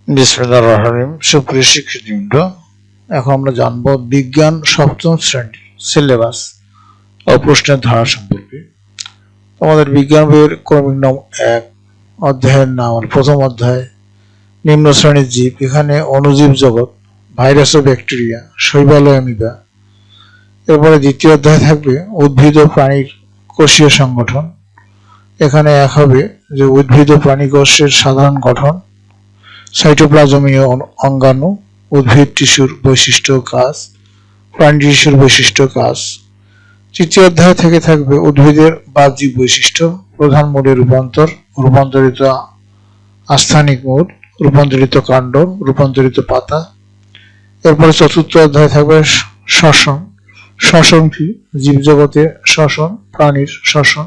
বিসমিল্লাহির রহমানির রহিম। সুপ্রিয় শিক্ষার্থীবৃন্দ, এখন আমরা জানব বিজ্ঞান সপ্তম শ্রেণীর সিলেবাস ও প্রশ্নের ধারা সম্পর্কে। আমাদের বিজ্ঞান বইয়ের ক্রমিক নং 1 অধ্যায়ের নাম প্রথম অধ্যায় নিম্ন শ্রেণীর জীব। এখানে অণুজীব জগৎ, ভাইরাস ও ব্যাকটেরিয়া, শৈবাল ও অ্যামিবা। এরপরে দ্বিতীয় অধ্যায় থাকবে উদ্ভিদ ও প্রাণীর কোষীয় সংগঠন। এখানে এক হবে যে উদ্ভিদ ও প্রাণী কোষের সাধারণ গঠন, সাইটোপ্লাজমীয় অঙ্গাণু, উদ্ভিদ টিস্যুর বৈশিষ্ট্য ও কাজ, প্রাণী টিস্যুর বৈশিষ্ট্য কাজ। তৃতীয় অধ্যায় থেকে থাকবে উদ্ভিদের বাহ্যিক বৈশিষ্ট্য, প্রধান মূলের রূপান্তর, রূপান্তরিত আস্থানিক মূল, রূপান্তরিত কাণ্ড, রূপান্তরিত পাতা। এরপরে চতুর্থ অধ্যায় থাকবে শ্বসন। শ্বসন কি? জীবজগতে শ্বসন, প্রাণীর শ্বসন।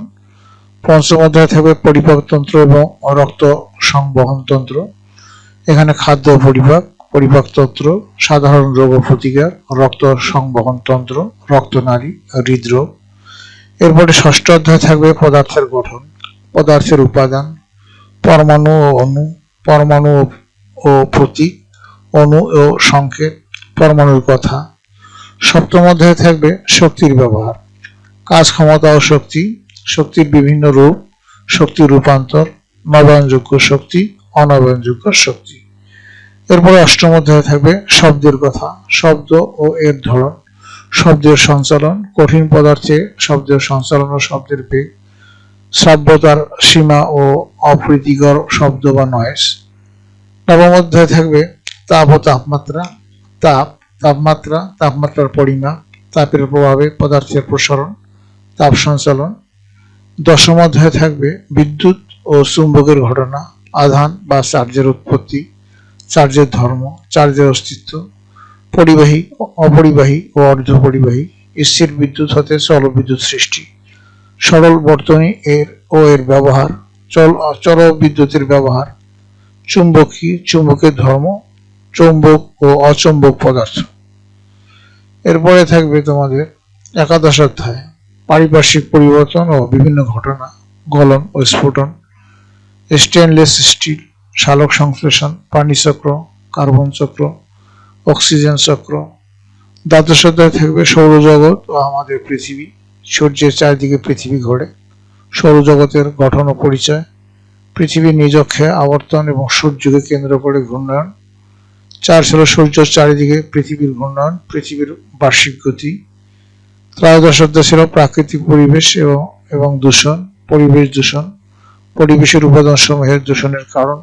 পঞ্চম অধ্যায় থাকবে পরিপাকতন্ত্র এবং রক্ত সংবহন তন্ত্র। এখানে খাদ্য পরিপাকতন্ত্র, সাধারণ রোগ ও প্রতিকার, রক্ত সংবহন তন্ত্র, রক্তনালী, হৃদরোগ। এরপরে ষষ্ঠ অধ্যায় থাকবে পদার্থের গঠন, পদার্থের উপাদান, পরমাণু ও অণু, পরমাণু ও প্রতীক, অণু ও সংকেত, পরমাণুর কথা। সপ্তম অধ্যায়ে থাকবে শক্তির ব্যবহার, কাজ, ক্ষমতা ও শক্তি, শক্তির বিভিন্ন রূপ, শক্তির রূপান্তর, নবায়নযোগ্য শক্তি, অনবায়নযোগ্য শক্তি। এরপরে অষ্টম অধ্যায়ে থাকবে শব্দের কথা, শব্দ ও এর ধরন, শব্দের সঞ্চালন, কঠিন পদার্থে শব্দের সঞ্চালন ও শব্দের বেগ, শ্রাব্যতার সীমা ও অপ্রীতিকর শব্দ বা নয়েজ। নবম অধ্যায়ে থাকবে তাপ ও তাপমাত্রা, তাপমাত্রার পরিমাপ, তাপের প্রভাবে পদার্থের প্রসারণ, তাপ সঞ্চালন। দশম অধ্যায়ে থাকবে বিদ্যুৎ ও চুম্বকের ঘটনা, আধান বা চার্জের উৎপত্তি, চার্জের ধর্ম, চার্জের অস্তিত্ব, পরিবাহী, অপরিবাহী ও অর্ধপরিবাহী, স্থির বিদ্যুৎ হতে চল বিদ্যুৎ সৃষ্টি, সরল বর্তনী এর ব্যবহার, চল বিদ্যুতের ব্যবহার, চুম্বকী, চুম্বকের ধর্ম, চৌম্বক ও অচৌম্বক পদার্থ। এরপরে থাকবে তোমাদের একাদশ অধ্যায় পারিপার্শ্বিক পরিবর্তন ও বিভিন্ন ঘটনা, গলন ও স্ফুটন, স্টেনলেস স্টিল, সালোক সংশ্লেষণ, পানিচক্র, কার্বন চক্র, অক্সিজেন চক্র। দ্বাদশ অধ্যায়ে থাকবে সৌরজগৎ ও আমাদের পৃথিবী, সূর্যের চারিদিকে পৃথিবী ঘোরে, সৌরজগতের গঠন ও পরিচয়, পৃথিবীর নিজ অক্ষে আবর্তন এবং সূর্যকে কেন্দ্র করে ঘূর্ণয়ন। 4 ছিল সূর্যের চারিদিকে পৃথিবীর ঘূর্ণয়ন, পৃথিবীর বার্ষিক গতি। ত্রয়োদশ অধ্যায় ছিল প্রাকৃতিক পরিবেশ এবং দূষণ, পরিবেশ দূষণ, পরিবেশের উপাদান সমূহের দূষণের কারণ,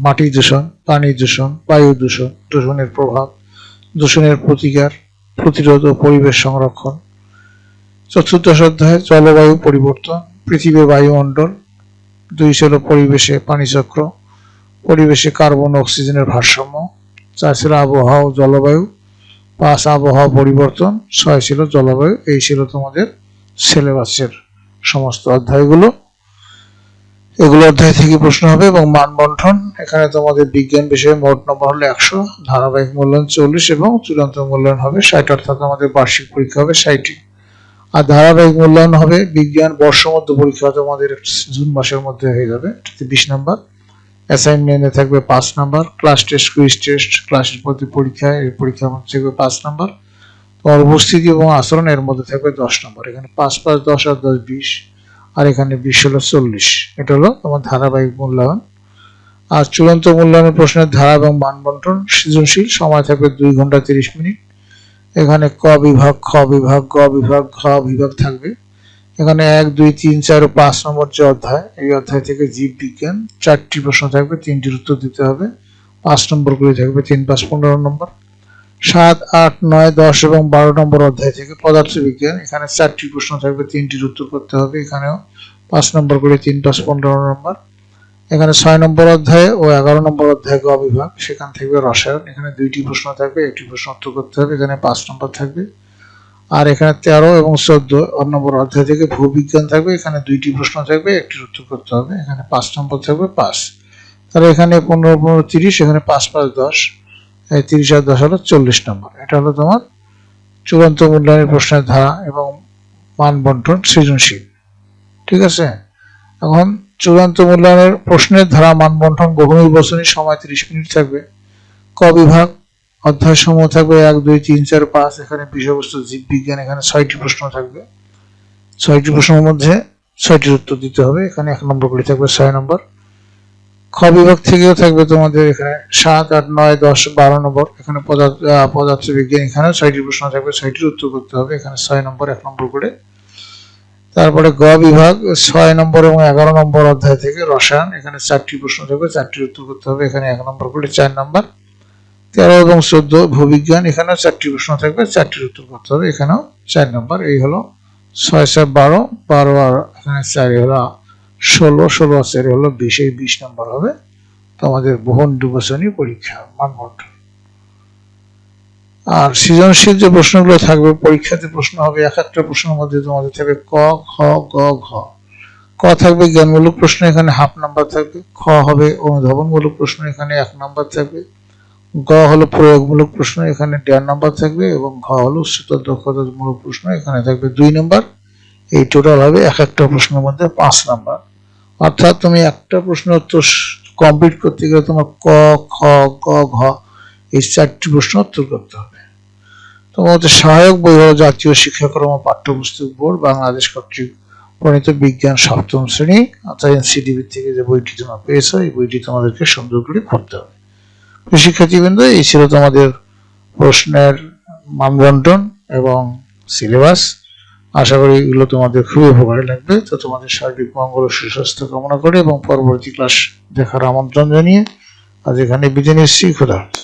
মাটি দূষণ, পানি দূষণ, বায়ু দূষণ, দূষণের প্রভাব, দূষণের প্রতিকার, প্রতিরোধ ও পরিবেশ সংরক্ষণ। চতুর্দশ অধ্যায় জলবায়ু পরিবর্তন, পৃথিবীর বায়ুমণ্ডল। 2 ছিল পরিবেশে পানিচক্র, পরিবেশে কার্বন ও অক্সিজেনের ভারসাম্য। 4 ছিল আবহাওয়া ও জলবায়ু। 5 আবহাওয়া পরিবর্তন। 6 ছিল জলবায়ু। এই ছিল তোমাদের সিলেবাসের সমস্ত অধ্যায়গুলো। এগুলো অধ্যায় থেকে প্রশ্ন হবে। এবং মানবন্ঠন, এখানে তোমাদের বিজ্ঞান বিষয়ে মোট নম্বর হলো 100, ধারাবাহিক মূল্যায়ন 40 এবং চূড়ান্ত মূল্যায়ন হবে 60, অর্থাৎ আমাদের বার্ষিক পরীক্ষা হবে 60টি। আর ধারাবাহিক মূল্যায়ন হবে বিজ্ঞান বর্ষমধ্য পরীক্ষা তোমাদের জুন মাসের মধ্যে হয়ে যাবে, 20 নম্বর। অ্যাসাইনমেন্টে থাকবে 5 নম্বর, ক্লাস টেস্ট, কুইজ টেস্ট, ক্লাসের প্রতি পরীক্ষা, এই পরীক্ষার মধ্যে থাকবে 5 নম্বর। তোমার উপস্থিতি এবং আচরণ এর মধ্যে থাকবে 10 নম্বর। এখানে 5 5 10 আর 10 20, আর এখানে 20 হলো 40। এটা হলো তোমার ধারাবাহিক মূল্যায়ন। আর চূড়ান্ত মূল্যায়নের প্রশ্নের ধারা এবং মানবন্টন সৃজনশীল, সময় থাকবে 2 ঘন্টা 30 মিনিট। এখানে ক বিভাগ, খ বিভাগ, গ বিভাগ, ঘ বিভাগ থাকবে। এখানে 1 2 3 4 ও 5 নম্বর যে অধ্যায়, এই অধ্যায় থেকে জীব বিজ্ঞান 4টি প্রশ্ন থাকবে, 3টির উত্তর দিতে হবে। 5 নম্বর করে থাকবে, 3 5 15 নম্বর। 7 8 9 10 এবং 12 নম্বর অধ্যায় থেকে পদার্থ বিজ্ঞান, এখানে 4টি প্রশ্ন থাকবে, 3টির উত্তর করতে হবে। এখানেও 5 নম্বর করে, 3 5 15 নম্বর। এখানে 6 নম্বর অধ্যায় ও 11 নম্বর অধ্যায় গ বিভাগ, সেখান থেকে রসায়ন, এখানে 2টি প্রশ্ন থাকবে, 1টি প্রশ্ন উত্তর করতে হবে, এখানে 5 নম্বর থাকবে। আর এখানে 13 এবং 14 নম্বর অধ্যায় থেকে ভূবিজ্ঞান থাকবে, এখানে 2টি প্রশ্ন থাকবে, 1টির উত্তর করতে হবে, এখানে 5 নম্বর থাকবে, 5। তাহলে এখানে 15 15 30, এখানে 5 5 10, এই 30 আর 10 হলো 40 নম্বর। এটা হলো তোমার চূড়ান্ত মূল্যায়নের প্রশ্নের ধারা এবং মান বন্টন সৃজনশীল। ঠিক আছে। এখন চূড়ান্ত মূল্যায়নের প্রশ্নের ধারা মানবন্টন বহুনির্বাচনী, সময় 30 মিনিট থাকবে। ক বিভাগ অধ্যায় সমূহ থাকবে 1, 2, 3, 4, 5। এখানে বিষয়বস্তু জীববিজ্ঞান। এখানে 6টি প্রশ্ন থাকবে। 6টি প্রশ্নের মধ্যে 6টির উত্তর দিতে হবে। এখানে 1 নম্বর করে থাকবে 6 নম্বর। খ বিভাগ থেকেও থাকবে তোমাদের এখানে 7, 8, 9, 10, 12 নম্বর। এখানে পদার্থবিজ্ঞান। এখানে 6টি প্রশ্ন থাকবে, 6টির উত্তর করতে হবে। এখানে 6 নম্বর 1 নম্বর করে। তারপরে গ বিভাগ 6 নম্বর এবং 11 নম্বর অধ্যায় থেকে রসায়ন। এখানে 4টি প্রশ্ন থাকবে, 4টির উত্তর করতে হবে। এখানে 1 নম্বর করে 4 নম্বর। 13 এবং 14 ভূবিজ্ঞান। এখানেও 4টি প্রশ্ন থাকবে, 4টির উত্তর করতে হবে। এখানেও 4 নম্বর। এই হলো 6, 7, 12, 12 আর এখানে 4 হলো 16, 16 আর 4 হলো 20। এই 20 নম্বর হবে তোমাদের বহুনির্বাচনী পরীক্ষা মানবন্টন। আর সৃজনশীল যে প্রশ্নগুলো থাকবে পরীক্ষাতে প্রশ্ন হবে, এক একটা প্রশ্নের মধ্যে তোমাদের থাকবে ক, খ, গ, ঘ। ক থাকবে জ্ঞানমূলক প্রশ্ন, এখানে হাফ নাম্বার থাকবে। খ হবে অনুধাবনমূলক প্রশ্ন, এখানে 1 নাম্বার থাকবে। গ হলো প্রয়োগমূলক প্রশ্ন, এখানে 1.5 নাম্বার থাকবে। এবং ঘ হলো উচ্চতর দক্ষতামূলক প্রশ্ন, এখানে থাকবে 2 নাম্বার। এই টোটাল হবে এক একটা প্রশ্নের মধ্যে 5 নাম্বার। অর্থাৎ তুমি একটা প্রশ্নের উত্তর কমপ্লিট করতে গেলে তোমার ক, খ, গ, ঘ এই 4টি প্রশ্ন উত্তর করতে হবে। তোমাদের সহায়ক বই হলো জাতীয় শিক্ষাক্রম ও পাঠ্যপুস্তক বোর্ড বাংলাদেশ কর্তৃক প্রণীত বিজ্ঞান 7ম শ্রেণী, অর্থাৎ এনসিডিবি থেকে যে বইটি তোমরা পেয়েছো, এই বইটি তোমাদেরকে সুন্দর করে পড়তে হবে। শিক্ষার্থীবৃন্দ, এই ছিল তোমাদের প্রশ্নের মানবন্টন এবং সিলেবাস। আশা করি এগুলো তোমাদের খুবই উপকারে লাগবে। তো তোমাদের সার্বিক মঙ্গল ও সুস্বাস্থ্য কামনা করে এবং পরবর্তী ক্লাস দেখার আমন্ত্রণ জানিয়ে আজ এখানে বিদায় নিচ্ছি। খোদা হাফেজ।